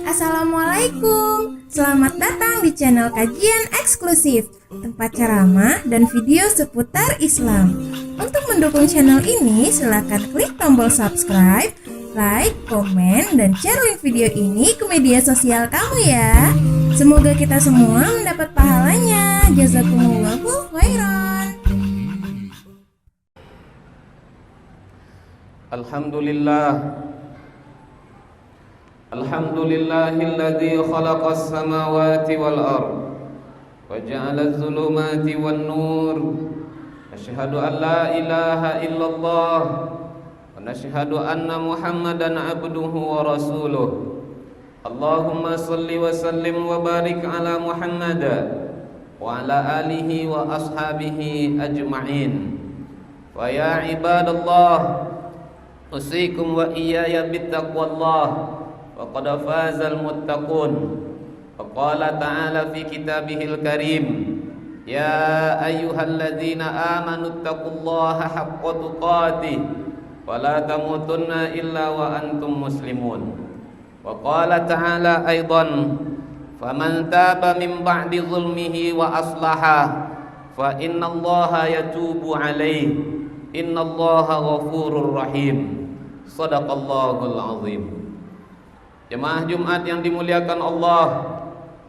Assalamualaikum. Selamat datang di channel kajian eksklusif, tempat ceramah dan video seputar Islam. Untuk mendukung channel ini, silakan klik tombol subscribe, like, komen, dan share link video ini ke media sosial kamu ya. Semoga kita semua mendapat pahalanya. Jazakumullahu khairan. Alhamdulillah. Alhamdulillahilladzi khalaqas samawati wal ard wa ja'ala adh-dhulumati wan nur. Asyhadu an la ilaha illallah wa nashhadu anna Muhammadan abduhu wa rasuluh. Allahumma salli wa sallim wa barik ala Muhammad wa ala alihi wa ashabihi ajma'in. Wa ya ibadallah, usikum wa iyaya bittaqwallah. Faqad fazal muttaqun. Faqala ta'ala fi kitabihil karim, ya ayyuhalladzina amanu taqullaha haqqa tuqatih wa la tamutunna illa wa antum muslimun. Wa qala ta'ala aidan, faman taba min ba'di zulmihi wa aslaha fa innallaha yatubu alaihi innallaha ghafurur rahim. Shadaqallahul azim. Jemaah Jumat yang dimuliakan Allah,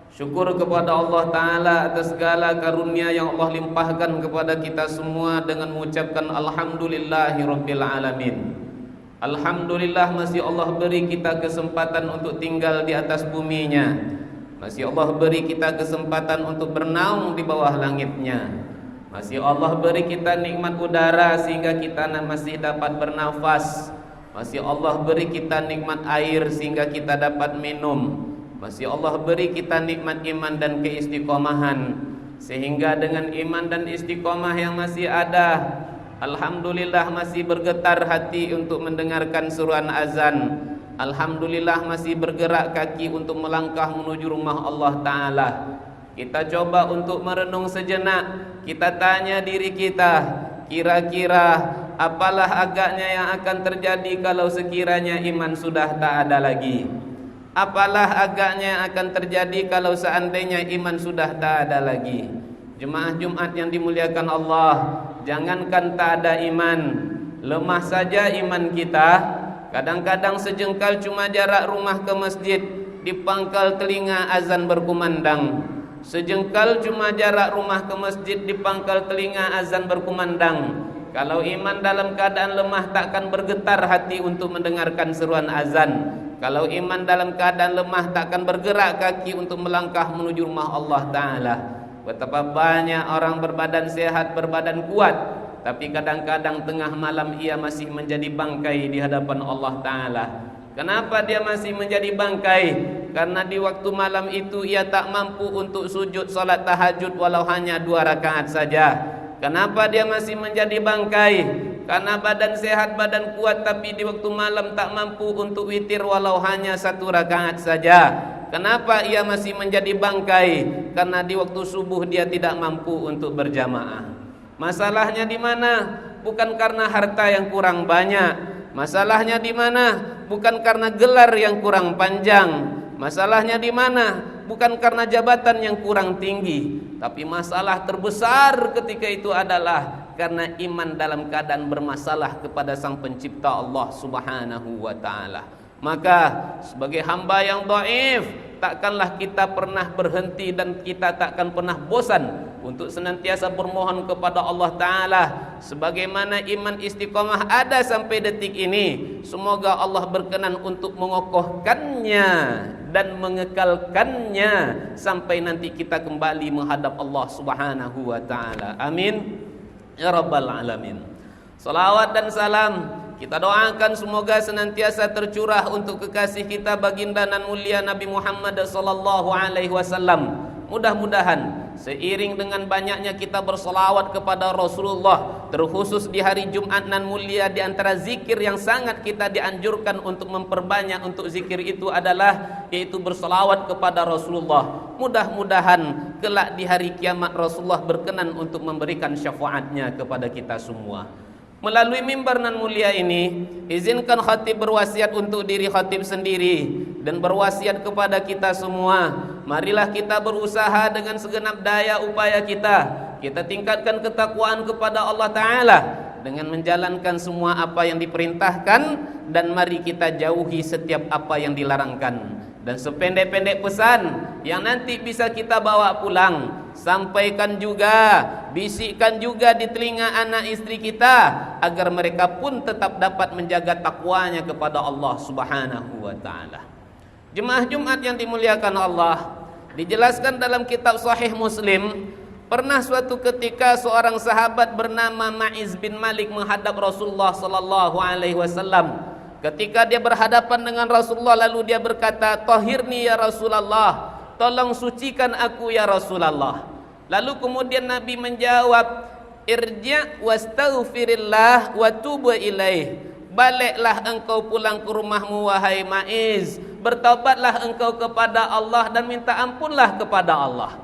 syukur kepada Allah Ta'ala atas segala karunia yang Allah limpahkan kepada kita semua dengan mengucapkan Alhamdulillahi Rabbil Alamin. Alhamdulillah masih Allah beri kita kesempatan untuk tinggal di atas buminya. Masih Allah beri kita kesempatan untuk bernaung di bawah langitnya. Masih Allah beri kita nikmat udara sehingga kita masih dapat bernafas. Masih Allah beri kita nikmat air sehingga kita dapat minum. Masih Allah beri kita nikmat iman dan keistiqomahan sehingga dengan iman dan istiqomah yang masih ada, alhamdulillah masih bergetar hati untuk mendengarkan seruan azan. Alhamdulillah masih bergerak kaki untuk melangkah menuju rumah Allah Ta'ala. Kita coba untuk merenung sejenak. Kita tanya diri kita, kira-kira apalah agaknya yang akan terjadi kalau sekiranya iman sudah tak ada lagi? Apalah agaknya yang akan terjadi kalau seandainya iman sudah tak ada lagi? Jemaah Jumat yang dimuliakan Allah, jangankan tak ada iman, lemah saja iman kita. Kadang-kadang sejengkal cuma jarak rumah ke masjid, di pangkal telinga azan berkumandang. Sejengkal cuma jarak rumah ke masjid, di pangkal telinga azan berkumandang. Kalau iman dalam keadaan lemah, takkan bergetar hati untuk mendengarkan seruan azan. Kalau iman dalam keadaan lemah, takkan bergerak kaki untuk melangkah menuju rumah Allah Ta'ala. Betapa banyak orang berbadan sehat, berbadan kuat, tapi kadang-kadang tengah malam ia masih menjadi bangkai di hadapan Allah Ta'ala. Kenapa dia masih menjadi bangkai? Karena di waktu malam itu ia tak mampu untuk sujud salat tahajud walau hanya 2 rakaat saja. Kenapa dia masih menjadi bangkai? Karena badan sehat, badan kuat, tapi di waktu malam tak mampu untuk witir walau hanya 1 rakaat saja. Kenapa ia masih menjadi bangkai? Karena di waktu subuh dia tidak mampu untuk berjamaah. Masalahnya di mana? Bukan karena harta yang kurang banyak. Masalahnya di mana? Bukan karena gelar yang kurang panjang. Masalahnya di mana? Bukan karena jabatan yang kurang tinggi, tapi masalah terbesar ketika itu adalah karena iman dalam keadaan bermasalah kepada Sang Pencipta Allah Subhanahu wa Ta'ala. Maka sebagai hamba yang dhaif, takkanlah kita pernah berhenti dan kita takkan pernah bosan untuk senantiasa bermohon kepada Allah Ta'ala. Sebagaimana iman istiqomah ada sampai detik ini, semoga Allah berkenan untuk mengokohkannya dan mengekalkannya sampai nanti kita kembali menghadap Allah Subhanahu wa Ta'ala. Amin ya rabbal alamin. Salawat dan salam kita doakan semoga senantiasa tercurah untuk kekasih kita baginda nan mulia Nabi Muhammad sallallahu alaihi wasallam. Mudah-mudahan seiring dengan banyaknya kita bersolawat kepada Rasulullah, terkhusus di hari Jumat nan mulia, di antara zikir yang sangat kita dianjurkan untuk memperbanyak untuk zikir itu adalah yaitu bersolawat kepada Rasulullah. Mudah-mudahan kelak di hari kiamat Rasulullah berkenan untuk memberikan syafaatnya kepada kita semua. Melalui mimbar nan mulia ini, izinkan khatib berwasiat untuk diri khatib sendiri dan berwasiat kepada kita semua. Marilah kita berusaha dengan segenap daya upaya kita tingkatkan ketakwaan kepada Allah Ta'ala dengan menjalankan semua apa yang diperintahkan, dan mari kita jauhi setiap apa yang dilarangkan. Dan sependek-pendek pesan yang nanti bisa kita bawa pulang, sampaikan juga, bisikkan juga di telinga anak istri kita, agar mereka pun tetap dapat menjaga takwanya kepada Allah Subhanahu wa Ta'ala. Jemaah Jumat yang dimuliakan Allah, dijelaskan dalam kitab Sahih Muslim, pernah suatu ketika seorang sahabat bernama Ma'iz bin Malik menghadap Rasulullah sallallahu alaihi wasallam. Ketika dia berhadapan dengan Rasulullah, lalu dia berkata, "Tahhirni ya Rasulullah, tolong sucikan aku ya Rasulullah." Lalu kemudian Nabi menjawab, "Irji' wastaghfirillah wa tub ilaih." Baliklah engkau pulang ke rumahmu wahai Ma'iz, bertaubatlah engkau kepada Allah dan minta ampunlah kepada Allah.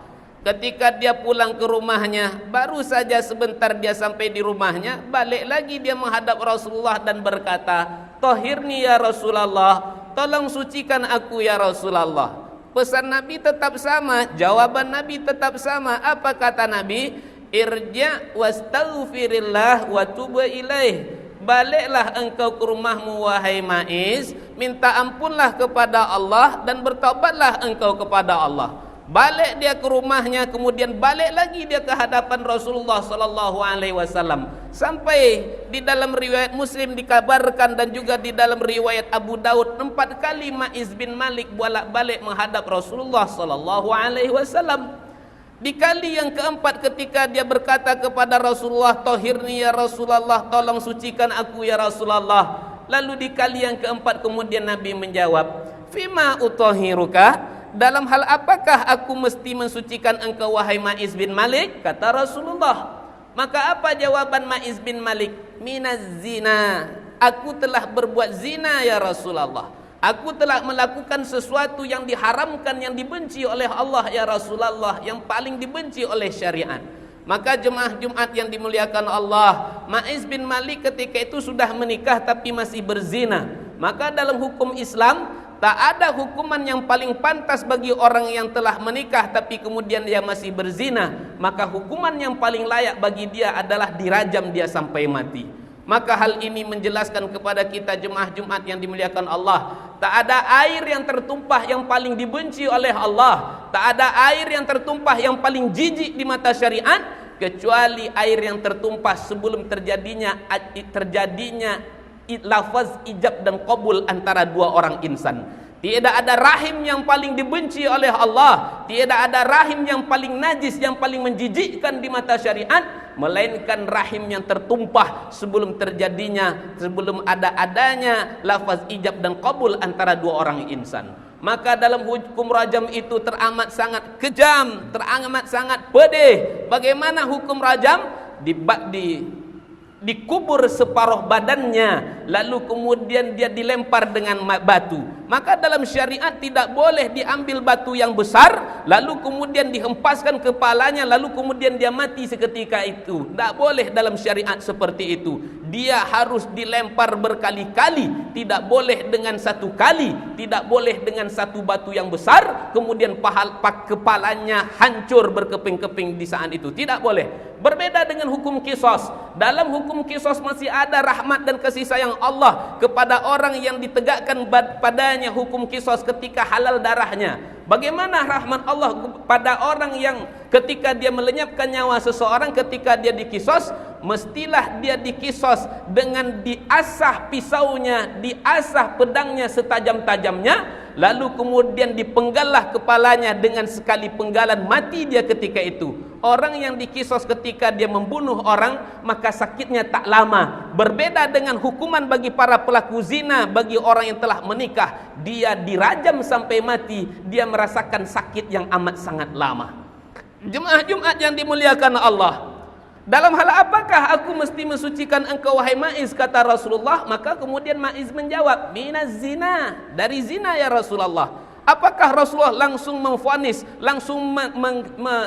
Ketika dia pulang ke rumahnya, baru saja sebentar dia sampai di rumahnya, balik lagi dia menghadap Rasulullah dan berkata, "Tahhirni ya Rasulullah, tolong sucikan aku ya Rasulullah." Pesan Nabi tetap sama, jawaban Nabi tetap sama. Apa kata Nabi? "Irji' wastaghfirillah wa tub ilaih." Baliklah engkau ke rumahmu wahai Ma'iz, minta ampunlah kepada Allah dan bertaubatlah engkau kepada Allah. Balik dia ke rumahnya, kemudian balik lagi dia ke hadapan Rasulullah sallallahu alaihi wasallam. Sampai di dalam riwayat Muslim dikabarkan dan juga di dalam riwayat Abu Daud, 4 kali Ma'iz bin Malik bolak-balik menghadap Rasulullah sallallahu alaihi wasallam. Di kali yang keempat ketika dia berkata kepada Rasulullah, "Tahhirni ya Rasulullah, tolong sucikan aku ya Rasulullah." Lalu di kali yang keempat kemudian Nabi menjawab, "Fima utahhiruka?" Dalam hal apakah aku mesti mensucikan engkau wahai Ma'iz bin Malik? Kata Rasulullah. Maka apa jawaban Ma'iz bin Malik? Minaz zina. Aku telah berbuat zina ya Rasulullah. Aku telah melakukan sesuatu yang diharamkan, yang dibenci oleh Allah ya Rasulullah, yang paling dibenci oleh syariat. Maka jemaah Jumat yang dimuliakan Allah, Ma'iz bin Malik ketika itu sudah menikah tapi masih berzina. Maka dalam hukum Islam, tak ada hukuman yang paling pantas bagi orang yang telah menikah tapi kemudian dia masih berzina. Maka hukuman yang paling layak bagi dia adalah dirajam dia sampai mati. Maka hal ini menjelaskan kepada kita jemaah Jumat yang dimuliakan Allah, tak ada air yang tertumpah yang paling dibenci oleh Allah, tak ada air yang tertumpah yang paling jijik di mata syariat, kecuali air yang tertumpah sebelum terjadinya lafaz ijab dan qabul antara dua orang insan. Tidak ada rahim yang paling dibenci oleh Allah, tidak ada rahim yang paling najis, yang paling menjijikkan di mata syariat, melainkan rahim yang tertumpah sebelum adanya lafaz ijab dan qabul antara dua orang insan. Maka dalam hukum rajam itu teramat sangat kejam, teramat sangat pedih. Bagaimana hukum rajam? Dikubur separuh badannya, lalu kemudian dia dilempar dengan batu. Maka dalam syariat tidak boleh diambil batu yang besar lalu kemudian dihempaskan kepalanya lalu kemudian dia mati seketika itu. Tidak boleh dalam syariat seperti itu. Dia harus dilempar berkali-kali, tidak boleh dengan satu kali, tidak boleh dengan satu batu yang besar kemudian kepalanya hancur berkeping-keping di saat itu. Tidak boleh. Berbeda dengan hukum qisas. Dalam hukum qisas masih ada rahmat dan kasih sayang Allah kepada orang yang ditegakkan padanya hukum qisas ketika halal darahnya. Bagaimana rahmat Allah pada orang yang ketika dia melenyapkan nyawa seseorang, ketika dia dikisos, mestilah dia dikisos dengan diasah pisaunya, diasah pedangnya setajam-tajamnya, lalu kemudian dipenggallah kepalanya dengan sekali penggalan, mati dia ketika itu. Orang yang dikisos ketika dia membunuh orang, maka sakitnya tak lama. Berbeda dengan hukuman bagi para pelaku zina, bagi orang yang telah menikah, dia dirajam sampai mati, dia merasakan sakit yang amat sangat lama. Jemaah Jumat yang dimuliakan Allah, dalam hal apakah aku mesti mensucikan engkau wahai Ma'iz, kata Rasulullah. Maka kemudian Ma'iz menjawab, minaz zina, dari zina ya Rasulullah. Apakah Rasulullah langsung memvonis, langsung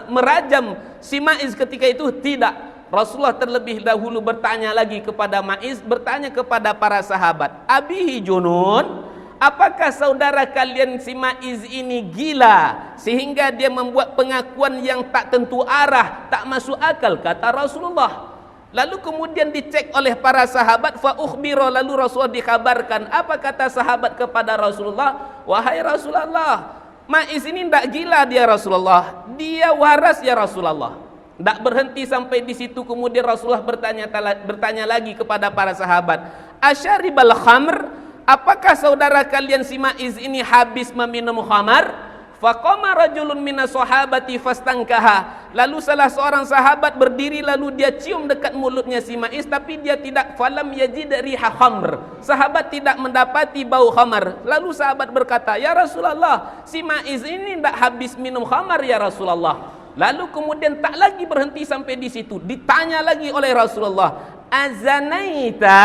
merajam si Ma'iz ketika itu? Tidak. Rasulullah terlebih dahulu bertanya lagi kepada Ma'iz, bertanya kepada para sahabat, abihi junun, apakah saudara kalian si Ma'iz ini gila sehingga dia membuat pengakuan yang tak tentu arah, tak masuk akal, kata Rasulullah. Lalu kemudian dicek oleh para sahabat, fa ukhbira, lalu Rasulullah dikabarkan. Apa kata sahabat kepada Rasulullah? Wahai Rasulullah, Ma'iz ini tidak gila dia Rasulullah, dia waras ya Rasulullah. Tidak berhenti sampai di situ, kemudian Rasulullah bertanya lagi kepada para sahabat, asyaribal khamr, apakah saudara kalian si Ma'iz ini habis meminum khamar? Faqama rajulun minas sahabati fastangkaha. Lalu salah seorang sahabat berdiri, lalu dia cium dekat mulutnya si Ma'iz, tapi dia tidak, falam yajid riha khamr, sahabat tidak mendapati bau khamar. Lalu sahabat berkata, ya Rasulullah, si Ma'iz ini tidak habis minum khamar ya Rasulullah. Lalu kemudian tak lagi berhenti sampai di situ, ditanya lagi oleh Rasulullah, azanaita,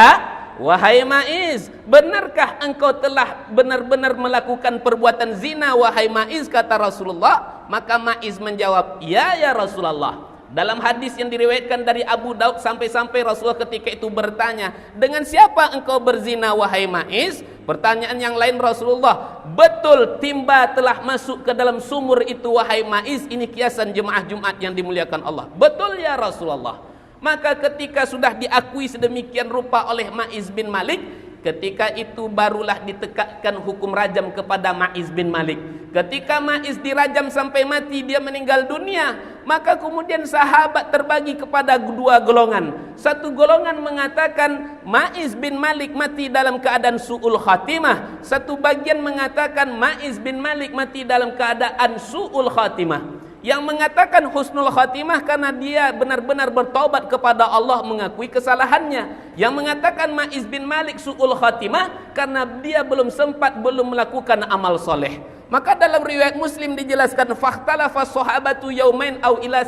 wahai Ma'iz, benarkah engkau telah benar-benar melakukan perbuatan zina wahai Ma'iz, kata Rasulullah. Maka Ma'iz menjawab, ya Rasulullah. Dalam hadis yang diriwayatkan dari Abu Daud, sampai-sampai Rasulullah ketika itu bertanya, dengan siapa engkau berzina wahai Ma'iz? Pertanyaan yang lain Rasulullah, betul timba telah masuk ke dalam sumur itu wahai Ma'iz. Ini kiasan jemaah Jumat yang dimuliakan Allah. Betul ya Rasulullah. Maka ketika sudah diakui sedemikian rupa oleh Ma'iz bin Malik, ketika itu barulah ditegakkan hukum rajam kepada Ma'iz bin Malik. Ketika Ma'iz dirajam sampai mati, dia meninggal dunia, maka kemudian sahabat terbagi kepada dua golongan. Satu golongan mengatakan Ma'iz bin Malik mati dalam keadaan su'ul khatimah. Satu bagian mengatakan Ma'iz bin Malik mati dalam keadaan su'ul khatimah. Yang mengatakan husnul khatimah karena dia benar-benar bertaubat kepada Allah, mengakui kesalahannya. Yang mengatakan Ma'iz bin Malik su'ul khatimah karena dia belum melakukan amal soleh. Maka dalam riwayat Muslim dijelaskan, fakhtalafa sahabatu yaumain au ila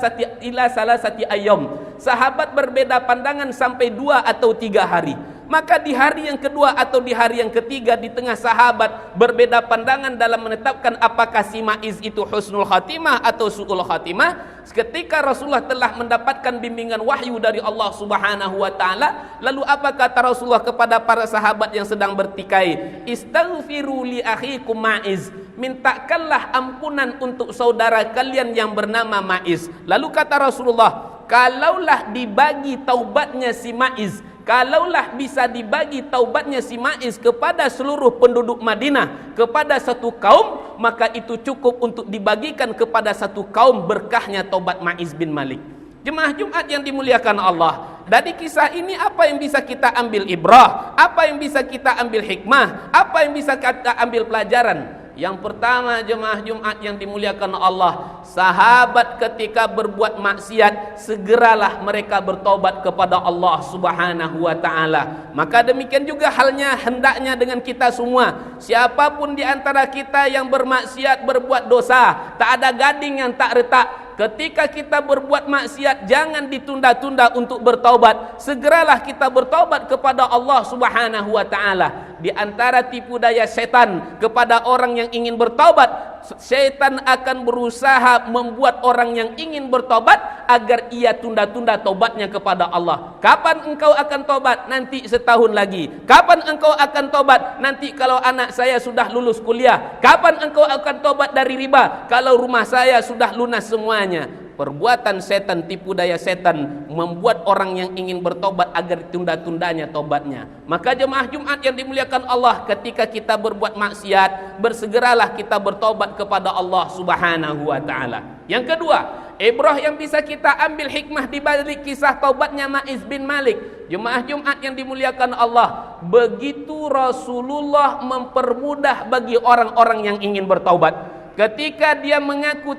salasati ayyam. Sahabat berbeda pandangan sampai 2 atau 3 hari. Maka di hari yang kedua atau di hari yang ketiga, di tengah sahabat berbeda pandangan dalam menetapkan apakah si Ma'iz itu husnul khatimah atau su'ul khatimah. Ketika Rasulullah telah mendapatkan bimbingan wahyu dari Allah Subhanahu wa taala, lalu apa kata Rasulullah kepada para sahabat yang sedang bertikai? Istaghfiru li akhikum Ma'iz, mintakanlah ampunan untuk saudara kalian yang bernama Ma'iz. Lalu kata Rasulullah, kalaulah dibagi taubatnya si Ma'iz, kalaulah bisa dibagi taubatnya si Ma'iz kepada seluruh penduduk Madinah, kepada satu kaum, maka itu cukup untuk dibagikan kepada satu kaum berkahnya taubat Ma'iz bin Malik. Jemaah Jumat yang dimuliakan Allah, dari kisah ini apa yang bisa kita ambil ibrah? Apa yang bisa kita ambil hikmah? Apa yang bisa kita ambil pelajaran? Yang pertama jemaah Jumat yang dimuliakan Allah, sahabat ketika berbuat maksiat segeralah mereka bertobat kepada Allah Subhanahu wa taala. Maka demikian juga halnya hendaknya dengan kita semua. Siapapun di antara kita yang bermaksiat, berbuat dosa, tak ada gading yang tak retak. Ketika kita berbuat maksiat, jangan ditunda-tunda untuk bertaubat. Segeralah kita bertaubat kepada Allah Subhanahu wa taala. Di antara tipu daya setan kepada orang yang ingin bertaubat, setan akan berusaha membuat orang yang ingin bertobat agar ia tunda-tunda tobatnya kepada Allah. Kapan engkau akan tobat? Nanti setahun lagi. Kapan engkau akan tobat? Nanti kalau anak saya sudah lulus kuliah. Kapan engkau akan tobat dari riba? Kalau rumah saya sudah lunas semuanya. Perbuatan setan, tipu daya setan membuat orang yang ingin bertobat agar tunda-tundanya tobatnya. Maka jemaah Jumat yang dimuliakan Allah, ketika kita berbuat maksiat, bersegeralah kita bertobat kepada Allah Subhanahu wa taala. Yang kedua, ibrah yang bisa kita ambil hikmah di balik kisah taubatnya Ma'iz bin Malik. Jemaah Jumat yang dimuliakan Allah, begitu Rasulullah mempermudah bagi orang-orang yang ingin bertaubat. Ketika dia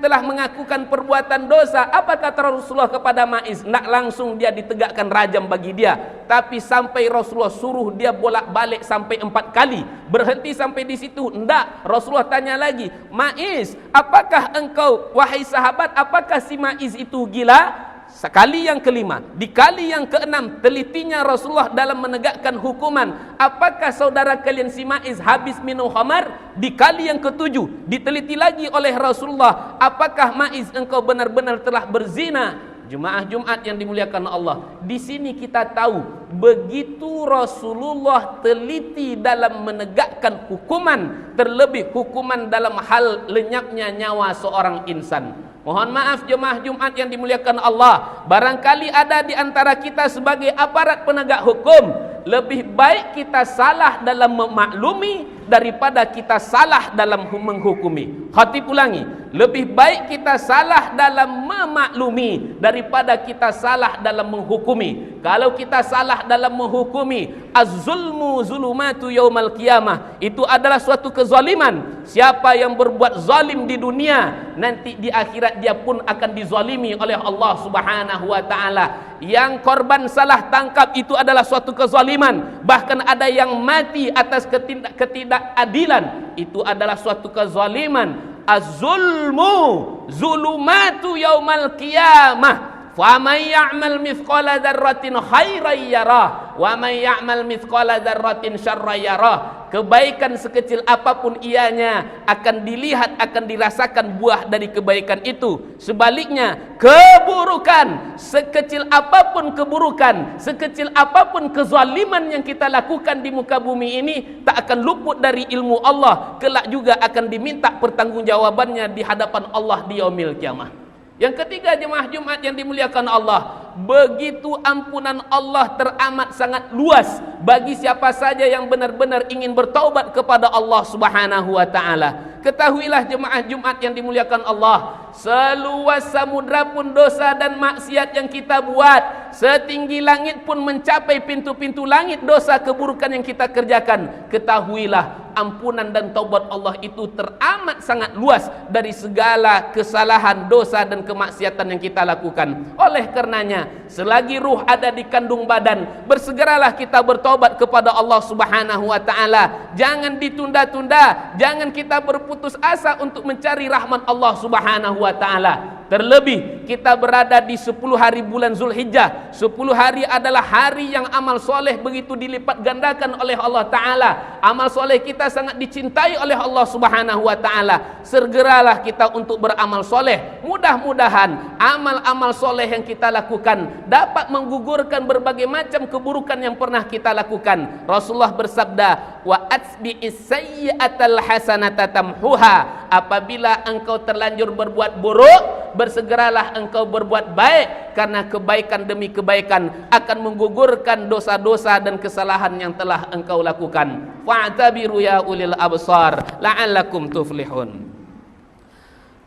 telah mengakukan perbuatan dosa, apa kata Rasulullah kepada Ma'iz? Nak langsung dia ditegakkan rajam bagi dia, tapi sampai Rasulullah suruh dia bolak-balik sampai 4 kali. Berhenti sampai di situ? Enggak. Rasulullah tanya lagi, Ma'iz, apakah engkau, wahai sahabat, apakah si Ma'iz itu gila? Sekali yang kelima, di kali yang keenam, telitinya Rasulullah dalam menegakkan hukuman. Apakah saudara kalian si Ma'iz habis minum khamar? Di kali yang ketujuh, diteliti lagi oleh Rasulullah, apakah Ma'iz engkau benar-benar telah berzina? Jemaah Jumat yang dimuliakan Allah, di sini kita tahu begitu Rasulullah teliti dalam menegakkan hukuman, terlebih hukuman dalam hal lenyapnya nyawa seorang insan. Mohon maaf jemaah Jumat yang dimuliakan Allah, barangkali ada di antara kita sebagai aparat penegak hukum, lebih baik kita salah dalam memaklumi daripada kita salah dalam menghukumi. Khatib ulangi, lebih baik kita salah dalam memaklumi daripada kita salah dalam menghukumi. Kalau kita salah dalam menghukumi, az-zulmu zulumatu yaumal qiyamah, itu adalah suatu kezaliman. Siapa yang berbuat zalim di dunia, nanti di akhirat dia pun akan dizalimi oleh Allah Subhanahu wa taala. Yang korban salah tangkap itu adalah suatu kezaliman. Bahkan ada yang mati atas ketidakadilan, itu adalah suatu kezaliman. Az-zulmu zulumatu yaumal qiyamah. Faman ya'mal mithqala dzarratin khairan yarah wa man ya'mal mithqala dzarratin syarran yarah. Kebaikan sekecil apapun ianya akan dilihat, akan dirasakan buah dari kebaikan itu. Sebaliknya, keburukan sekecil apapun keburukan, sekecil apapun kezaliman yang kita lakukan di muka bumi ini tak akan luput dari ilmu Allah. Kelak juga akan diminta pertanggungjawabannya di hadapan Allah di yaumil qiyamah. Yang ketiga jemaah Jumat yang dimuliakan Allah, begitu ampunan Allah teramat sangat luas bagi siapa saja yang benar-benar ingin bertaubat kepada Allah Subhanahu wa taala. Ketahuilah jemaah Jumat yang dimuliakan Allah, seluas samudra pun dosa dan maksiat yang kita buat, setinggi langit pun mencapai pintu-pintu langit dosa keburukan yang kita kerjakan, ketahuilah ampunan dan taubat Allah itu teramat sangat luas dari segala kesalahan, dosa dan kemaksiatan yang kita lakukan. Oleh karenanya, selagi ruh ada di kandung badan, bersegeralah kita bertobat kepada Allah Subhanahu wa taala. Jangan ditunda-tunda, jangan kita berputus asa untuk mencari rahmat Allah Subhanahu wa taala. Terlebih kita berada di 10 hari bulan Zulhijjah. 10 hari adalah hari yang amal soleh begitu dilipat gandakan oleh Allah Ta'ala. Amal soleh kita sangat dicintai oleh Allah Subhanahu wa Ta'ala. Segeralah kita untuk beramal soleh. Mudah-mudahan amal-amal soleh yang kita lakukan dapat menggugurkan berbagai macam keburukan yang pernah kita lakukan. Rasulullah bersabda, wa atbi'is sayyi'atal hasanata tamhuha. Apabila engkau terlanjur berbuat buruk, bersegeralah engkau berbuat baik, karena kebaikan demi kebaikan akan menggugurkan dosa-dosa dan kesalahan yang telah engkau lakukan. Fa'tabiru ya ulil absar la'allakum tuflihun.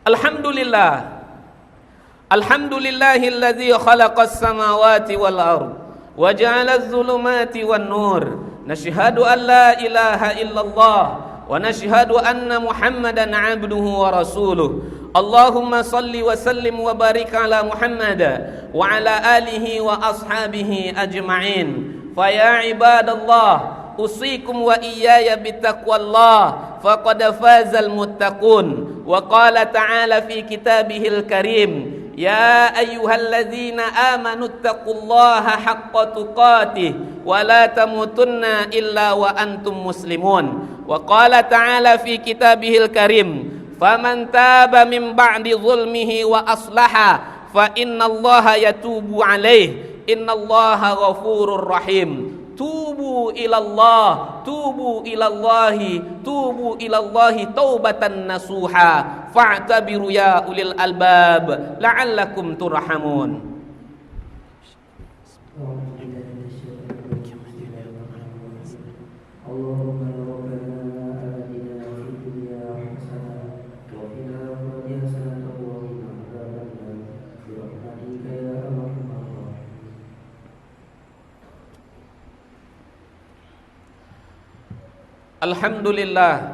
Alhamdulillah, alhamdulillahilladzi khalaqas samawati wal ard wa ja'ala adh-dhulumati wan nur. Nashhadu an la ilaha illallah wa nashhadu anna Muhammadan 'abduhu wa rasuluh. Allahumma salli wa sallim wa barik ala Muhammad wa ala alihi wa ashabihi ajma'in. Fa ya ibadallah, usikum wa iyaya bittaqwallah, faqad fazal muttaqun. Wa qala ta'ala fi kitabihil karim, ya ayyuhalladzina amanu ittaqullaha haqqa tuqatih wa la tamutunna illa wa antum muslimun. Wa qala ta'ala fi kitabihil karim, faman taba min ba'di zulmihi wa aslaha fa innallaha yatubu alaih innallaha ghafurur rahim. Tubu ilallah, tubu ilallahi, tubu ilallahi taubatan nasuha. Fa'tabiru ya ulil albab la'allakum turhamun. Alhamdulillah,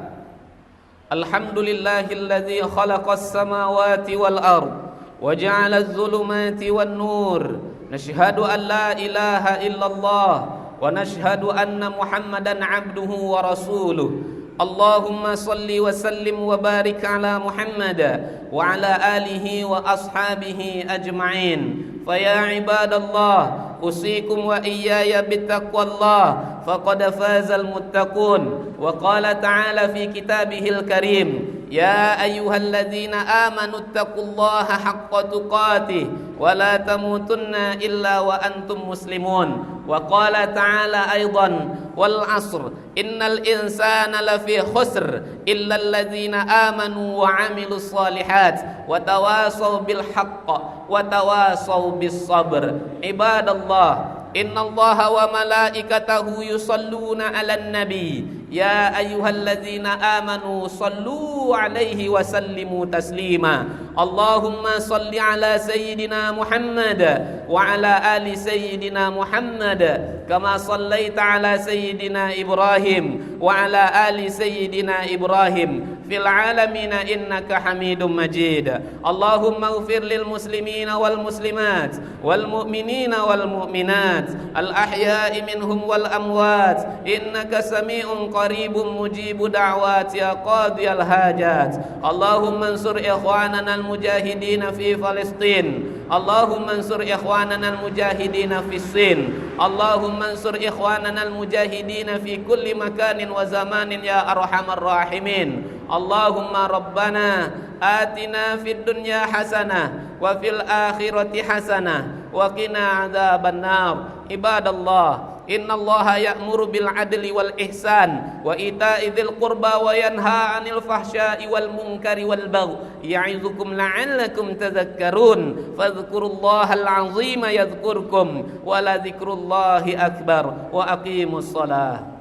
Alhamdulillahilladzi khalaqas samawati wal ard wa ja'alaz zulumati wan nur. Nashhadu an la ilaha illallah wa nashhadu anna Muhammadan abduhu wa rasuluh. Allahumma salli wa sallim wa barik ala Muhammad wa ala alihi wa ashabihi ajma'in. Faya ibadallah, usikum wa iyaya bittaqwallah, faqad fazal muttaqun. Wa qala ta'ala fi kitabihil karim, ya ayyuhalladzina amanu ittaqullaha haqqa tuqatih wa la tamutunna illa wa antum muslimun. Wa qala ta'ala aidan, wal asr innal insana lafi khusr illa alladzina amanu wa amilus solihat wa tawasaw bil haqq wa tawasaw bis sabr. Ibadallah, innallaha wa malaikatahu yusalluna 'alan nabi ya ayyuhalladzina amanu sallu 'alaihi wa sallimu taslima. Allahumma salli 'ala sayyidina Muhammad wa 'ala ali sayyidina Muhammad kama sallaita 'ala sayyidina Ibrahim wa 'ala ali sayyidina Ibrahim fil 'alamin innaka Hamidum Majid. Allahumma ighfir lil muslimina wal muslimat wal mu'minina wal mu'minat al ahya'i minhum wal amwat innaka sami'un qaribun mujibu da'wat ya qadiyal hajat. Allahumma ansur ikhwanana al mujahidin fi Palestin. Allahumma ansur ikhwanana al mujahidin fi Sin. Allahumma ansur ikhwanana al mujahidin fi kulli makanin wa zamanin ya arhamar rahimin. Allahumma rabbana atina fid dunya hasanah wa fil akhirati hasanah wa qina adzaban nar. Ibadallah, innallaha ya'muru bil adli wal ihsan wa ita'i dzil qurba wa yanha 'anil fahsya'i wal munkari wal baghi ya'izukum la'allakum tadhakkarun. Fadhkurullahal 'azima yadhkurkum wa la dzikrullahi akbar wa aqimus shalah.